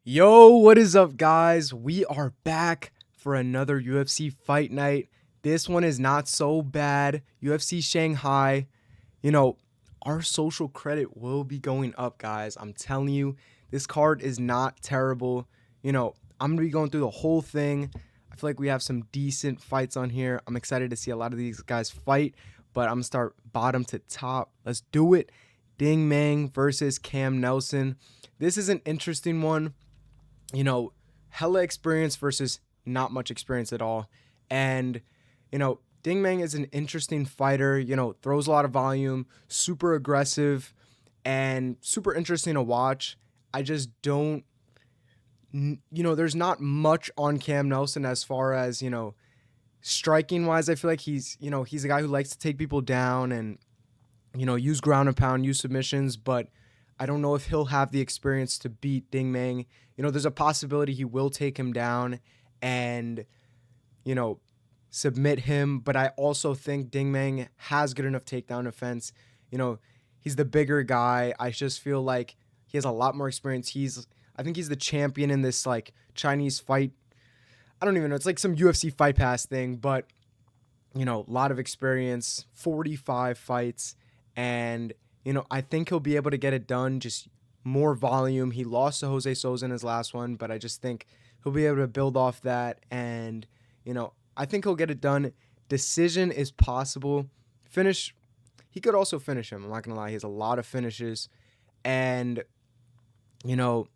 Yo, what is up, guys? We are back for another UFC fight night. This one is not so bad. UFC Shanghai. You know, our social credit will be going up, guys. I'm telling you, this card is not terrible. I'm going to be going through the whole thing. I feel like we have some decent fights on here. I'm excited to see a lot of these guys fight, but I'm going to start bottom to top. Let's do it. Ding Meng versus Cam Nelson. This is an interesting one. Hella experience versus not much experience at all. And, Ding Meng is an interesting fighter, throws a lot of volume, super aggressive, and super interesting to watch. I just don't, there's not much on Cam Nelson as far as, striking wise. I feel like he's a guy who likes to take people down and, use ground and pound, use submissions, but I don't know if he'll have the experience to beat Ding Meng. There's a possibility he will take him down and, you know, submit him, but I also think Ding Meng has good enough takedown defense. He's the bigger guy. I just feel like he has a lot more experience. I think he's the champion in this like Chinese fight. I don't even know. It's like some UFC Fight Pass thing, but a lot of experience, 45 fights, and I think he'll be able to get it done. Just more volume. He lost to Jose Souza in his last one, but I just think he'll be able to build off that, and I think he'll get it done. Decision is possible. Finish. He could also finish him. I'm not gonna lie. He has a lot of finishes, and you know,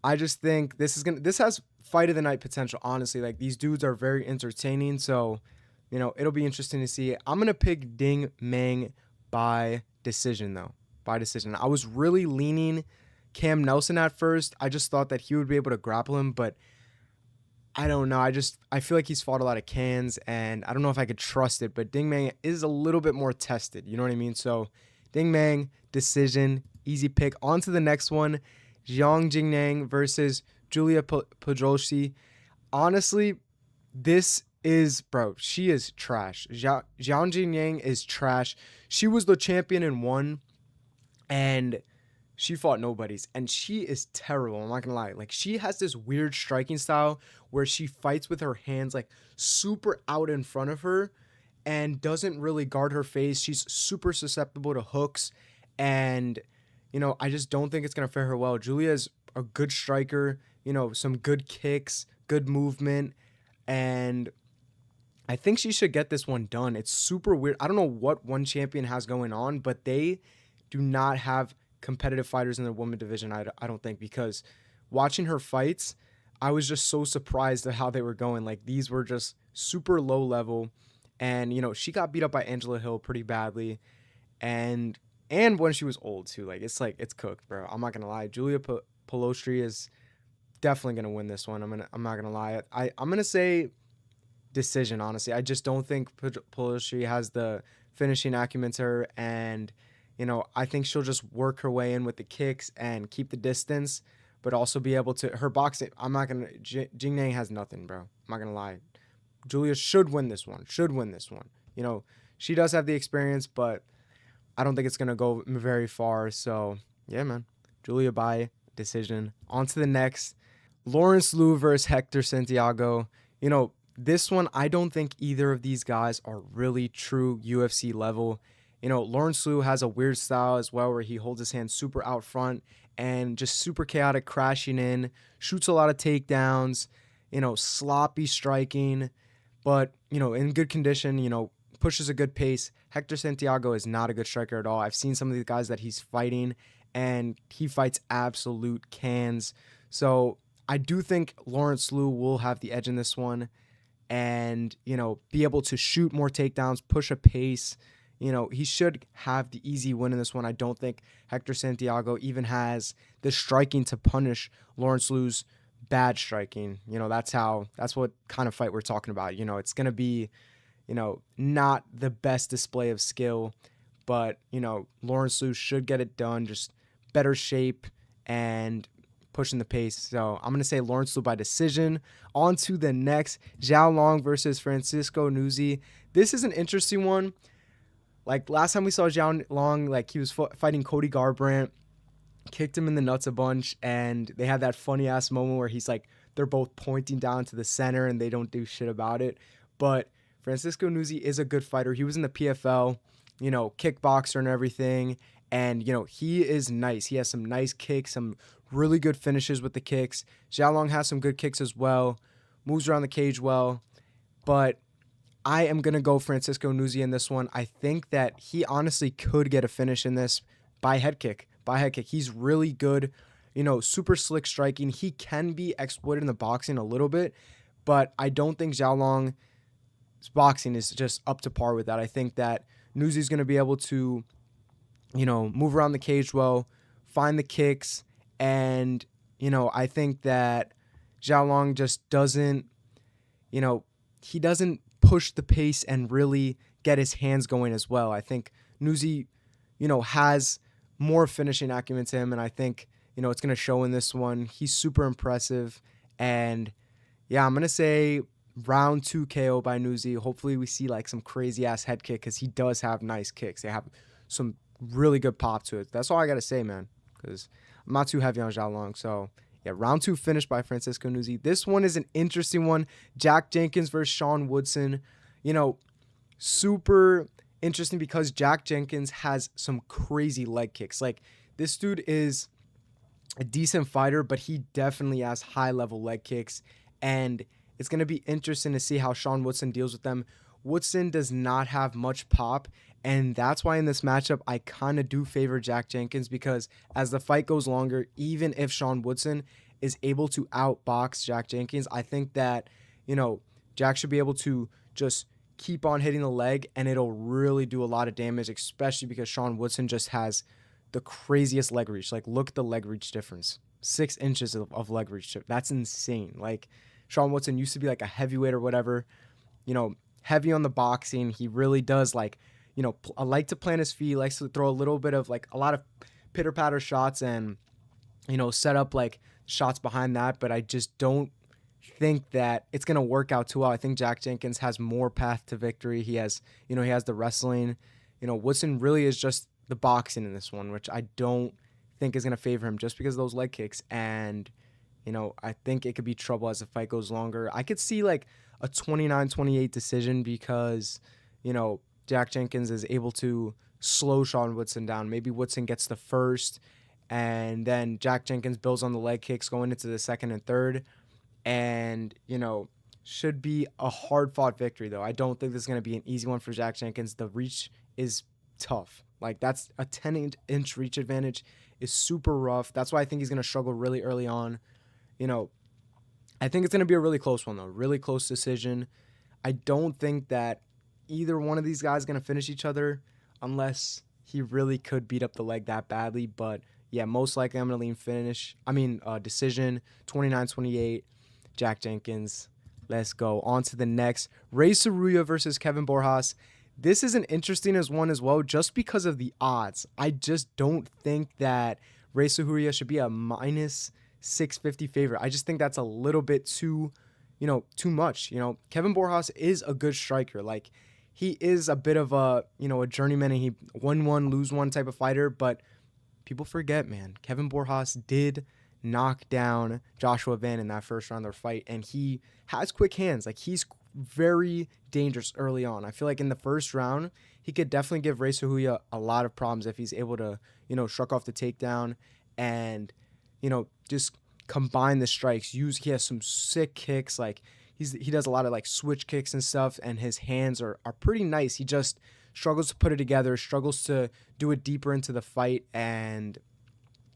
I just think this has fight of the night potential. Honestly, like these dudes are very entertaining. So, it'll be interesting to see. I'm gonna pick Ding Meng by decision though. By decision. I was really leaning Cam Nelson at first. I just thought that he would be able to grapple him, but I don't know. I feel like he's fought a lot of cans, and I don't know if I could trust it. But Ding Meng is a little bit more tested. You know what I mean? So Ding Meng decision, easy pick. On to the next one, Zhang Jingnang versus Julia Podolski. Honestly, this is bro. She is trash. Zhang Jingnang is trash. She was the champion in one, and she fought nobodies, and she is terrible. I'm not gonna lie. Like she has this weird striking style where she fights with her hands like super out in front of her and doesn't really guard her face. She's super susceptible to hooks, and I just don't think it's gonna fare her well. Julia is a good striker. Some good kicks, good movement, and I think she should get this one done. It's super weird. I don't know what one champion has going on, but they do not have competitive fighters in the women division, I don't think, because watching her fights, I was just so surprised at how they were going. Like these were just super low level, and she got beat up by Angela Hill pretty badly, and when she was old too. Like it's cooked, bro. I'm not gonna lie. Julia Pelostri is definitely gonna win this one. I'm not gonna lie. I'm gonna say decision. Honestly, I just don't think Pelostri has the finishing acumen to her, and I think she'll just work her way in with the kicks and keep the distance, but also be able to her boxing. I'm not gonna. Jingnang has nothing, bro. I'm not gonna lie. Julia should win this one. Should win this one. She does have the experience, but I don't think it's gonna go very far. So yeah, man. Julia by decision. On to the next. Lawrence Liu versus Hector Santiago. This one, I don't think either of these guys are really true UFC level. Lawrence Liu has a weird style as well where he holds his hands super out front and just super chaotic crashing in, shoots a lot of takedowns, sloppy striking, but, in good condition, pushes a good pace. Hector Santiago is not a good striker at all. I've seen some of the guys that he's fighting, and he fights absolute cans. So I do think Lawrence Liu will have the edge in this one and, be able to shoot more takedowns, push a pace. He should have the easy win in this one. I don't think Hector Santiago even has the striking to punish Lawrence Liu's bad striking. That's what kind of fight we're talking about. It's going to be, not the best display of skill, but, Lawrence Liu should get it done, just better shape and pushing the pace. So I'm going to say Lawrence Liu by decision. On to the next, Zhao Long versus Francisco Nuzzi. This is an interesting one. Like last time we saw Zhao Long, like he was fighting Cody Garbrandt. kicked him in the nuts a bunch, and they had that funny ass moment where he's like, they're both pointing down to the center and they don't do shit about it. But Francisco Nuzzi is a good fighter. He was in the PFL, kickboxer and everything. And, he is nice. He has some nice kicks, some really good finishes with the kicks. Xiaolong has some good kicks as well, moves around the cage well. But I am going to go Francisco Nuzzi in this one. I think that he honestly could get a finish in this by head kick. He's really good, super slick striking. He can be exploited in the boxing a little bit, but I don't think Xiaolong's boxing is just up to par with that. I think that Nuzzi's going to be able to, move around the cage well, find the kicks, and, I think that Xiaolong just doesn't, he doesn't push the pace and really get his hands going as well. I think Nuzzi, has more finishing acumen to him, and I think, it's going to show in this one. He's super impressive, and yeah, I'm going to say round 2 KO by Nuzzi. Hopefully we see like some crazy ass head kick because he does have nice kicks. They have some really good pop to it. That's all I got to say, man, because I'm not too heavy on Xiaolong. So yeah, round 2 finish by Francisco Nuzzi. This one is an interesting one. Jack Jenkins versus Sean Woodson. Super interesting because Jack Jenkins has some crazy leg kicks. Like, this dude is a decent fighter, but he definitely has high-level leg kicks, and it's going to be interesting to see how Sean Woodson deals with them. Woodson does not have much pop, and that's why in this matchup, I kind of do favor Jack Jenkins, because as the fight goes longer, even if Sean Woodson is able to outbox Jack Jenkins, I think that, Jack should be able to just keep on hitting the leg, and it'll really do a lot of damage, especially because Sean Woodson just has the craziest leg reach. Like, look at the leg reach difference. 6 inches of leg reach. That's insane. Like, Sean Woodson used to be like a heavyweight or whatever, heavy on the boxing. He really does like to plant his feet, likes to throw a little bit of like a lot of pitter patter shots and, set up like shots behind that. But I just don't think that it's going to work out too well. I think Jack Jenkins has more path to victory. He has, he has the wrestling. Woodson really is just the boxing in this one, which I don't think is going to favor him just because of those leg kicks. And, I think it could be trouble as the fight goes longer. I could see like a 29-28 decision because, Jack Jenkins is able to slow Sean Woodson down. Maybe Woodson gets the first, and then Jack Jenkins builds on the leg kicks going into the second and third. And, should be a hard-fought victory, though. I don't think this is going to be an easy one for Jack Jenkins. The reach is tough. Like, that's a 10-inch reach advantage is super rough. That's why I think he's going to struggle really early on. I think it's going to be a really close one, though. Really close decision. I don't think that either one of these guys is going to finish each other unless he really could beat up the leg that badly. But, yeah, most likely I'm going to lean decision, 29-28, Jack Jenkins. Let's go. On to the next. Ray Saruya versus Kevin Borjas. This is an interesting one as well just because of the odds. I just don't think that Ray Saruya should be a minus 650 favorite. I just think that's a little bit too much. Kevin Borjas is a good striker. Like, he is a bit of a journeyman, and he win one, lose one type of fighter, but people forget, man. Kevin Borjas did knock down Joshua Van in that first round of their fight, and he has quick hands. Like, he's very dangerous early on. I feel like in the first round, he could definitely give Ray Saruya a lot of problems if he's able to, shrug off the takedown and, just combine the strikes. He has some sick kicks. Like, he does a lot of like switch kicks and stuff, and his hands are pretty nice. He just struggles to put it together, struggles to do it deeper into the fight, and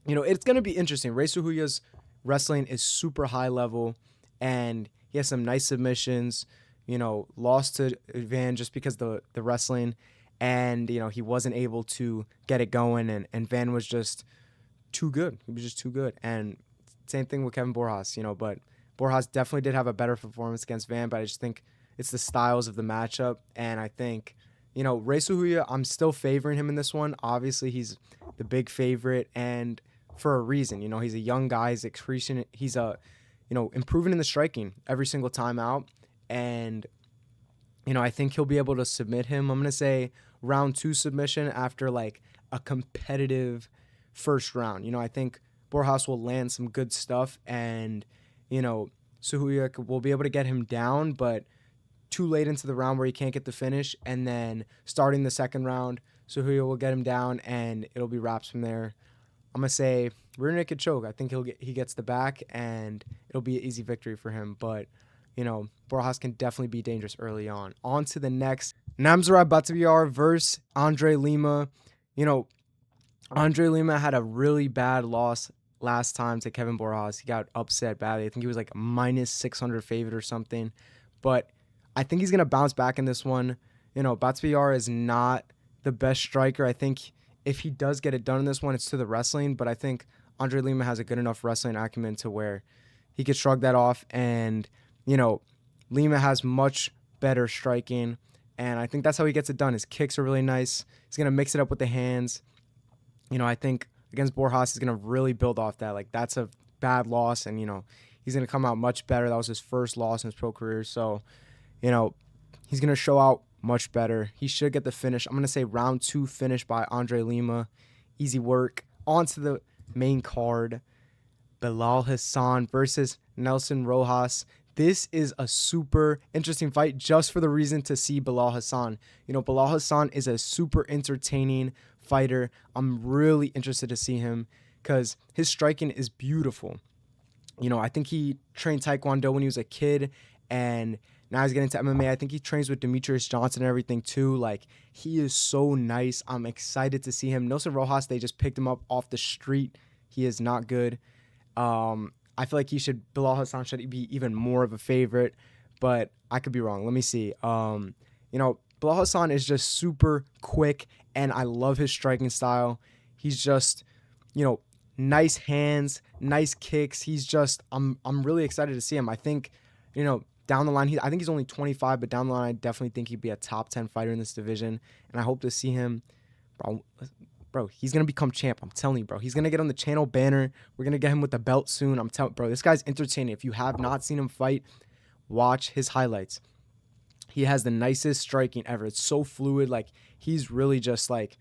it's going to be interesting. Ray Saruya's wrestling is super high level, and he has some nice submissions. Lost to Van just because the wrestling, and he wasn't able to get it going, and Van was just too good. He was just too good. And same thing with Kevin Borjas, but Borjas definitely did have a better performance against Van, but I just think it's the styles of the matchup, and I think Ray Saruya, I'm still favoring him in this one. Obviously, he's the big favorite, and for a reason. He's a young guy. He's increasing. He's improving in the striking every single time out, and I think he'll be able to submit him. I'm gonna say round 2 submission after like a competitive first round. I think Borjas will land some good stuff, and Suhuya will be able to get him down, but too late into the round where he can't get the finish, and then starting the second round, Suhuya will get him down, and it'll be wraps from there. I'm gonna say rear naked choke. I think he gets the back, and it'll be an easy victory for him. But Borjas can definitely be dangerous early on. On to the next, Namzarad Bataviar versus Andre Lima. Andre Lima had a really bad loss last time to Kevin Borjas. He got upset badly. I think he was like minus 600 favorite or something. But I think he's going to bounce back in this one. Bataviar is not the best striker. I think if he does get it done in this one, it's to the wrestling. But I think Andre Lima has a good enough wrestling acumen to where he could shrug that off. And, Lima has much better striking. And I think that's how he gets it done. His kicks are really nice. He's going to mix it up with the hands. I think against Borjas, he's going to really build off that. Like, that's a bad loss, and, he's going to come out much better. That was his first loss in his pro career. So, he's going to show out much better. He should get the finish. I'm going to say round 2 finish by Andre Lima. Easy work. On to the main card. Bilal Hassan versus Nelson Rojas. This is a super interesting fight just for the reason to see Bilal Hassan. Bilal Hassan is a super entertaining fighter. I'm really interested to see him because his striking is beautiful. I think he trained Taekwondo when he was a kid, and now he's getting into MMA. I think he trains with Demetrius Johnson and everything too. Like, he is so nice. I'm excited to see him. Nelson Rojas, they just picked him up off the street. He is not good. I feel like Bilal Hassan should be even more of a favorite, but I could be wrong. Let me see. Bilal Hassan is just super quick, and I love his striking style. He's just, nice hands, nice kicks. I'm really excited to see him. I think, down the line, I think he's only 25, but down the line, I definitely think he'd be a top 10 fighter in this division, and I hope to see him. Bro, he's going to become champ. I'm telling you, bro. He's going to get on the channel banner. We're going to get him with the belt soon. I'm telling bro, this guy's entertaining. If you have not seen him fight, watch his highlights. He has the nicest striking ever. It's so fluid. Like, he's really just like,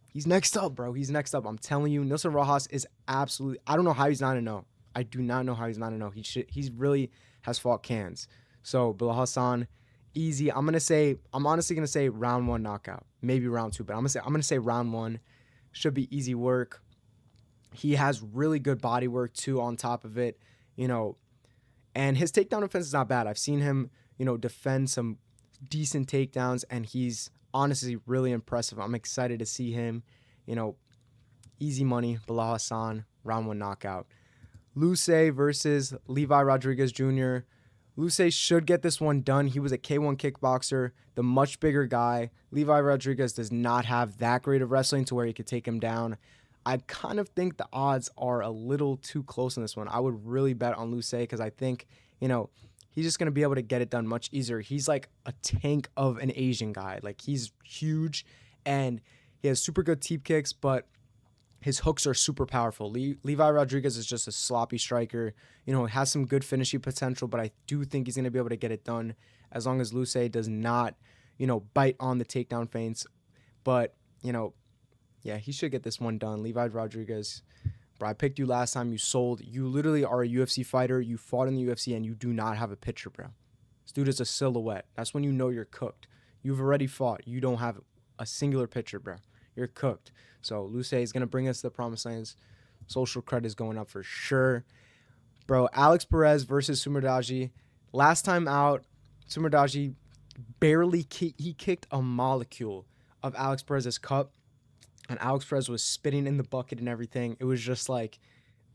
he's next up, bro. He's next up. I'm telling you, Nelson Rojas is absolutely, I don't know how he's not a no. I do not know how he's not a no. He really has fought cans. So, Bilal Hassan, easy. I'm honestly going to say round 1 knockout. Maybe round 2, but I'm going to say round 1. Should be easy work. He has really good body work too on top of it, and his takedown defense is not bad. I've seen him, defend some decent takedowns, and he's honestly really impressive. I'm excited to see him, easy money, Bilal Hassan, round 1 knockout. Luce versus Levi Rodriguez Jr. Luce should get this one done. He was a K1 kickboxer, the much bigger guy. Levi Rodriguez does not have that great of wrestling to where he could take him down. I kind of think the odds are a little too close in this one. I would really bet on Luce because I think, he's just going to be able to get it done much easier. He's like a tank of an Asian guy. Like, he's huge, and he has super good teep kicks, but his hooks are super powerful. Levi Rodriguez is just a sloppy striker. Has some good finishing potential, but I do think he's going to be able to get it done as long as Luce does not, bite on the takedown feints. But, yeah, he should get this one done. Levi Rodriguez, bro, I picked you last time. You sold. You literally are a UFC fighter. You fought in the UFC, and you do not have a picture, bro. This dude is a silhouette. That's when you know you're cooked. You've already fought. You don't have a singular picture, bro. You're cooked. So Luce is going to bring us to the promised lands. Social credit is going up for sure. Bro, Alex Perez versus Sumerdaji. Last time out, Sumerdaji he kicked a molecule of Alex Perez's cup, and Alex Perez was spitting in the bucket and everything. It was just like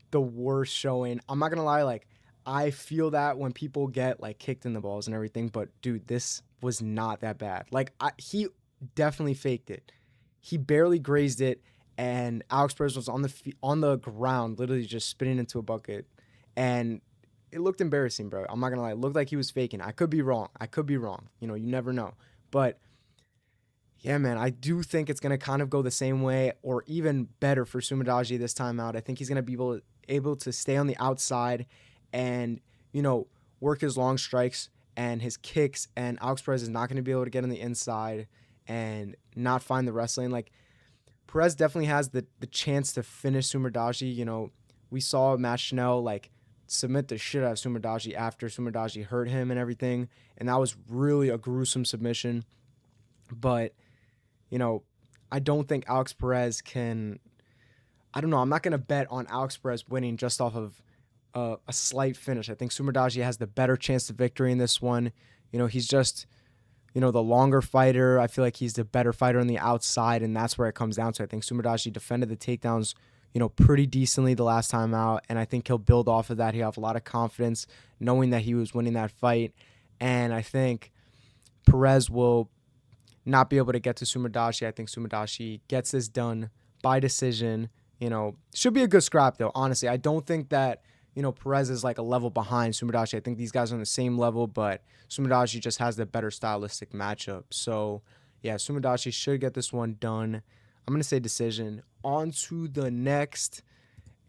the worst showing. I'm not going to lie, like, I feel that when people get like kicked in the balls and everything, but dude, this was not that bad. Like, he definitely faked it. He barely grazed it, and Alex Perez was on the ground, literally just spitting into a bucket, and it looked embarrassing, bro. I'm not gonna lie, it looked like he was faking. I could be wrong. You never know. But yeah, man, I do think it's gonna kind of go the same way, or even better for Sumerdaji this time out. I think he's gonna be able to stay on the outside, and work his long strikes and his kicks, and Alex Perez is not gonna be able to get on the inside and not find the wrestling. Like, Perez definitely has the chance to finish Sumerdagi. We saw Matt Chanel like submit the shit out of Sumerdagi after Sumerdagi hurt him and everything, and that was really a gruesome submission. But you know, I don't think Alex Perez can. I don't know. I'm not gonna bet on Alex Perez winning just off of a slight finish. I think Sumerdagi has the better chance to victory in this one. He's just the longer fighter. I feel like he's the better fighter on the outside, and that's where it comes down to. I think Sumerdagi defended the takedowns, pretty decently the last time out, and I think he'll build off of that. He'll have a lot of confidence knowing that he was winning that fight, and I think Perez will not be able to get to Sumerdagi. I think Sumerdagi gets this done by decision. Should be a good scrap though. Honestly, I don't think that Perez is like a level behind Sumerdagi. I think these guys are on the same level, but Sumerdagi just has the better stylistic matchup. So yeah, Sumerdagi should get this one done. I'm gonna say decision. On to the next,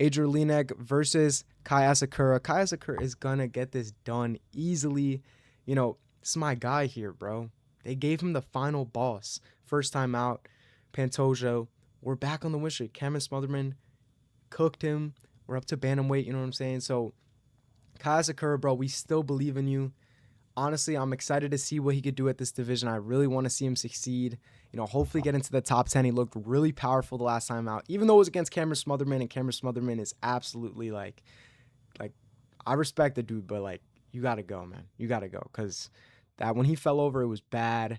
Adrian versus Kai Asakura. Kai Asakura is gonna get this done easily. This is my guy here, bro. They gave him the final boss. First time out, Pantoja. We're back on the win streak. Cameron Smotherman cooked him. We're up to bantamweight, you know what I'm saying? So, Kai Asakura, bro, we still believe in you. Honestly, I'm excited to see what he could do at this division. I really want to see him succeed. Hopefully get into the top 10. He looked really powerful the last time out, even though it was against Cameron Smotherman, and Cameron Smotherman is absolutely like I respect the dude, but like, you got to go, man. You got to go, because that when he fell over, it was bad,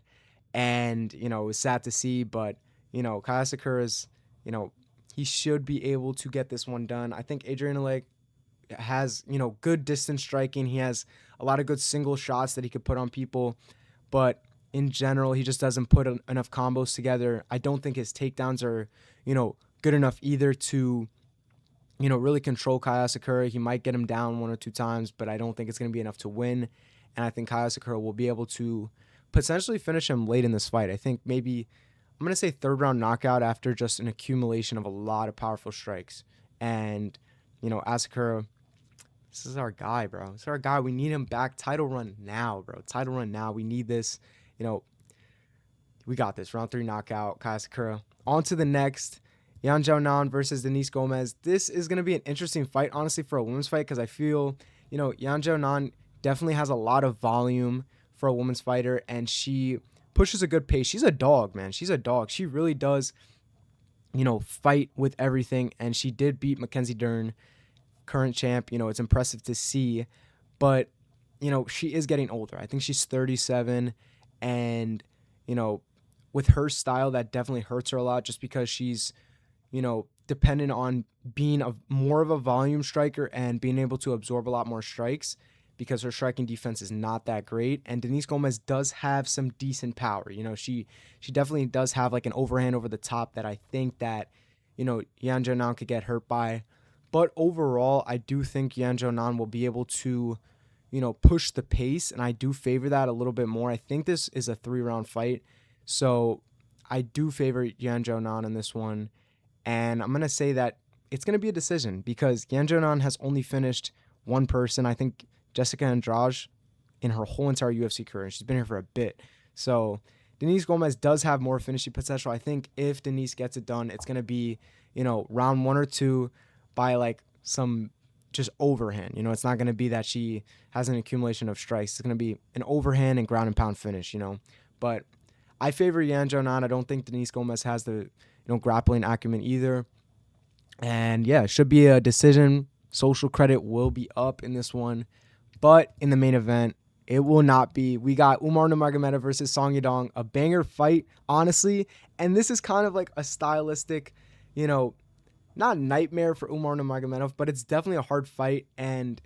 and, it was sad to see, but, Kai Asakura's, he should be able to get this one done. I think Adrian Alleg has, good distance striking. He has a lot of good single shots that he could put on people, but in general, he just doesn't put enough combos together. I don't think his takedowns are, good enough either to, really control Kai Asakura. He might get him down one or two times, but I don't think it's going to be enough to win. And I think Kai Asakura will be able to potentially finish him late in this fight. I think maybe, I'm going to say third round knockout after just an accumulation of a lot of powerful strikes. And, Asakura, this is our guy, bro. This is our guy. We need him back. Title run now, bro. Title run now. We need this. We got this. Round 3 knockout, Kai Asakura. On to the next, Yan Xiaonan versus Denise Gomez. This is going to be an interesting fight, honestly, for a women's fight, because I feel, Yan Xiaonan definitely has a lot of volume for a women's fighter, and she pushes a good pace. She's a dog, man. She's a dog. She really does, fight with everything, and she did beat Mackenzie Dern, current champ. It's impressive to see, but, she is getting older. I think she's 37, and, with her style, that definitely hurts her a lot, just because she's, dependent on being more of a volume striker and being able to absorb a lot more strikes, because her striking defense is not that great. And Denise Gomez does have some decent power. She definitely does have like an overhand over the top that I think that, Yan Xiaonan could get hurt by. But overall, I do think Yan Xiaonan will be able to, push the pace, and I do favor that a little bit more. I think this is a 3-round fight, so I do favor Yan Xiaonan in this one. And I'm going to say that it's going to be a decision, because Yan Xiaonan has only finished one person. I think Jessica Andrade in her whole entire UFC career, and she's been here for a bit. So Denise Gomez does have more finishing potential. I think if Denise gets it done, it's going to be, round 1 or 2 by like some just overhand. It's not going to be that she has an accumulation of strikes. It's going to be an overhand and ground and pound finish, But I favor Yan Xiaonan. I don't think Denise Gomez has the, grappling acumen either. And yeah, it should be a decision. Social credit will be up in this one. But in the main event, it will not be. We got Umar Nurmagomedov versus Song Yadong, a banger fight, honestly. And this is kind of like a stylistic, not nightmare for Umar Nurmagomedov, but it's definitely a hard fight. And,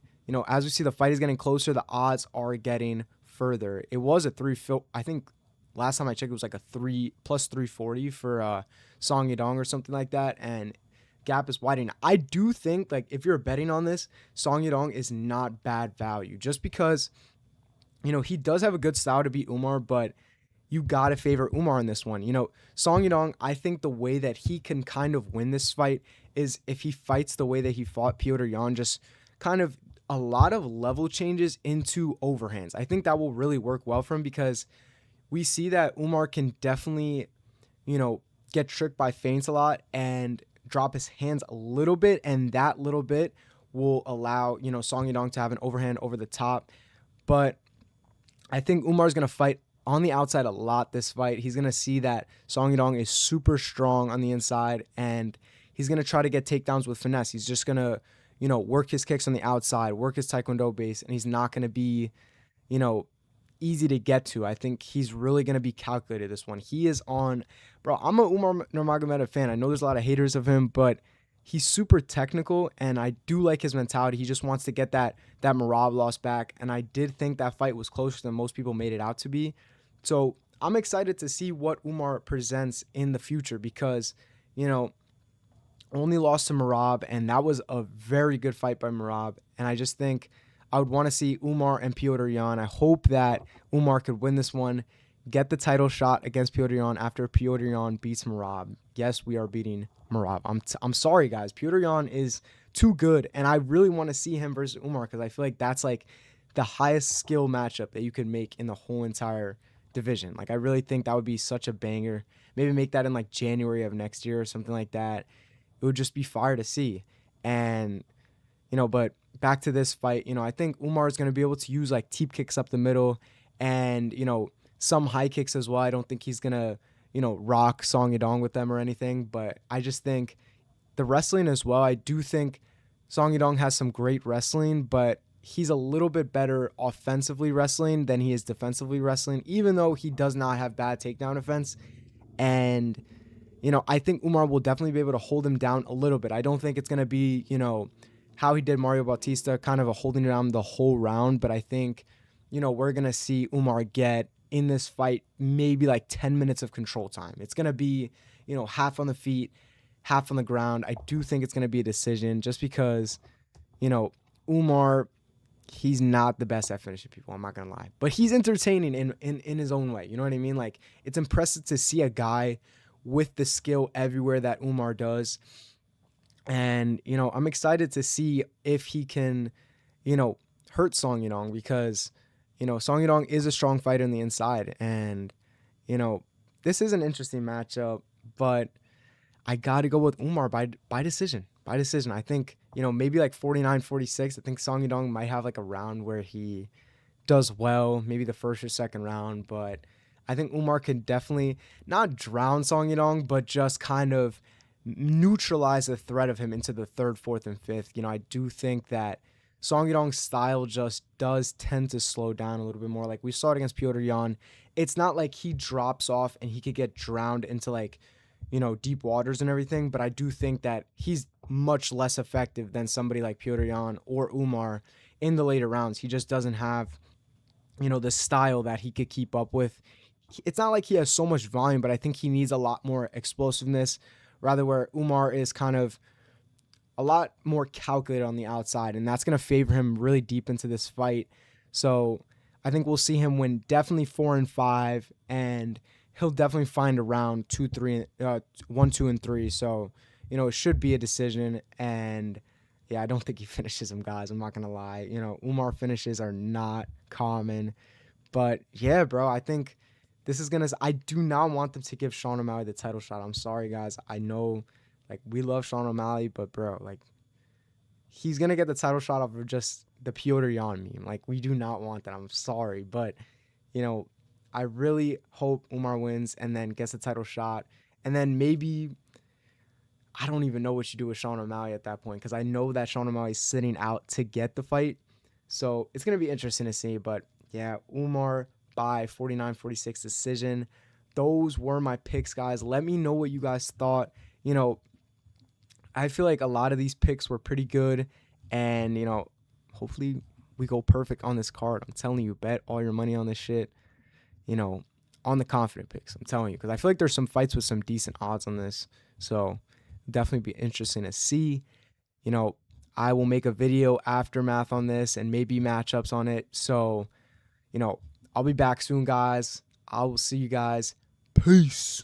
as we see the fight is getting closer, the odds are getting further. It was a 3, I think last time I checked, it was like a 3 plus 340 for Song Yadong or something like that. And gap is widening. I do think, like, if you're betting on this, Song Yadong is not bad value, just because, he does have a good style to beat Umar, but you got to favor Umar in this one. Song Yadong, I think the way that he can kind of win this fight is if he fights the way that he fought Petr Yan, just kind of a lot of level changes into overhands. I think that will really work well for him, because we see that Umar can definitely, get tricked by feints a lot and drop his hands a little bit, and that little bit will allow, Song Yadong to have an overhand over the top. But I think Umar's going to fight on the outside a lot this fight. He's going to see that Song Yadong is super strong on the inside, and he's going to try to get takedowns with finesse. He's just going to, work his kicks on the outside, work his taekwondo base, and he's not going to be, easy to get to. I think he's really going to be calculated this one. He is on, bro, I'm a Umar Nurmagomedov fan. I know there's a lot of haters of him, but he's super technical, and I do like his mentality. He just wants to get that Merab loss back, and I did think that fight was closer than most people made it out to be. So I'm excited to see what Umar presents in the future because, only lost to Merab, and that was a very good fight by Merab, and I just think I would want to see Umar and Petr Yan. I hope that Umar could win this one, get the title shot against Petr Yan after Petr Yan beats Merab. Yes, we are beating Merab. I'm sorry, guys. Petr Yan is too good, and I really want to see him versus Umar because I feel like that's like the highest skill matchup that you could make in the whole entire division. Like, I really think that would be such a banger. Maybe make that in like January of next year or something like that. It would just be fire to see. And, but back to this fight, I think Umar is going to be able to use like teep kicks up the middle and, some high kicks as well. I don't think he's going to, rock Song Yadong with them or anything, but I just think the wrestling as well. I do think Song Yadong has some great wrestling, but he's a little bit better offensively wrestling than he is defensively wrestling, even though he does not have bad takedown defense. And, I think Umar will definitely be able to hold him down a little bit. I don't think it's going to be, how he did Mario Bautista, kind of a holding him down the whole round. But I think, we're going to see Umar get in this fight maybe like 10 minutes of control time. It's going to be, half on the feet, half on the ground. I do think it's going to be a decision just because, Umar, he's not the best at finishing people. I'm not going to lie. But he's entertaining in his own way. You know what I mean? Like, it's impressive to see a guy with the skill everywhere that Umar does. And, I'm excited to see if he can, hurt Song Yadong because, Song Yadong is a strong fighter on the inside. And, this is an interesting matchup, but I got to go with Umar by decision. By decision. I think, maybe like 49-46. I think Song Yadong might have like a round where he does well, maybe the first or second round, but I think Umar can definitely not drown Song Yadong, but just kind of neutralize the threat of him into the third, fourth, and fifth. I do think that Song Yadong's style just does tend to slow down a little bit more. Like we saw it against Petr Yan. It's not like he drops off and he could get drowned into like, deep waters and everything, but I do think that he's much less effective than somebody like Petr Yan or Umar in the later rounds. He just doesn't have, the style that he could keep up with. It's not like he has so much volume, but I think he needs a lot more explosiveness, rather where Umar is kind of a lot more calculated on the outside, and that's going to favor him really deep into this fight. So I think we'll see him win definitely 4 and 5, and he'll definitely find a round 1, 2, and 3. So, it should be a decision. And yeah, I don't think he finishes him, guys. I'm not going to lie. Umar finishes are not common. But yeah, bro, I think this is going to, I do not want them to give Sean O'Malley the title shot. I'm sorry, guys. I know, like, we love Sean O'Malley, but bro, like, he's going to get the title shot off of just the Petr Yan meme. Like, we do not want that. I'm sorry. But, I really hope Umar wins and then gets the title shot. And then maybe, I don't even know what you do with Sean O'Malley at that point because I know that Sean O'Malley is sitting out to get the fight. So it's going to be interesting to see. But yeah, Umar by 49-46 decision. Those were my picks, guys. Let me know what you guys thought. I feel like a lot of these picks were pretty good. And, hopefully we go perfect on this card. I'm telling you, bet all your money on this shit. On the confident picks, I'm telling you, because I feel like there's some fights with some decent odds on this. So definitely be interesting to see. I will make a video aftermath on this and maybe matchups on it. So, I'll be back soon, guys. I will see you guys. Peace.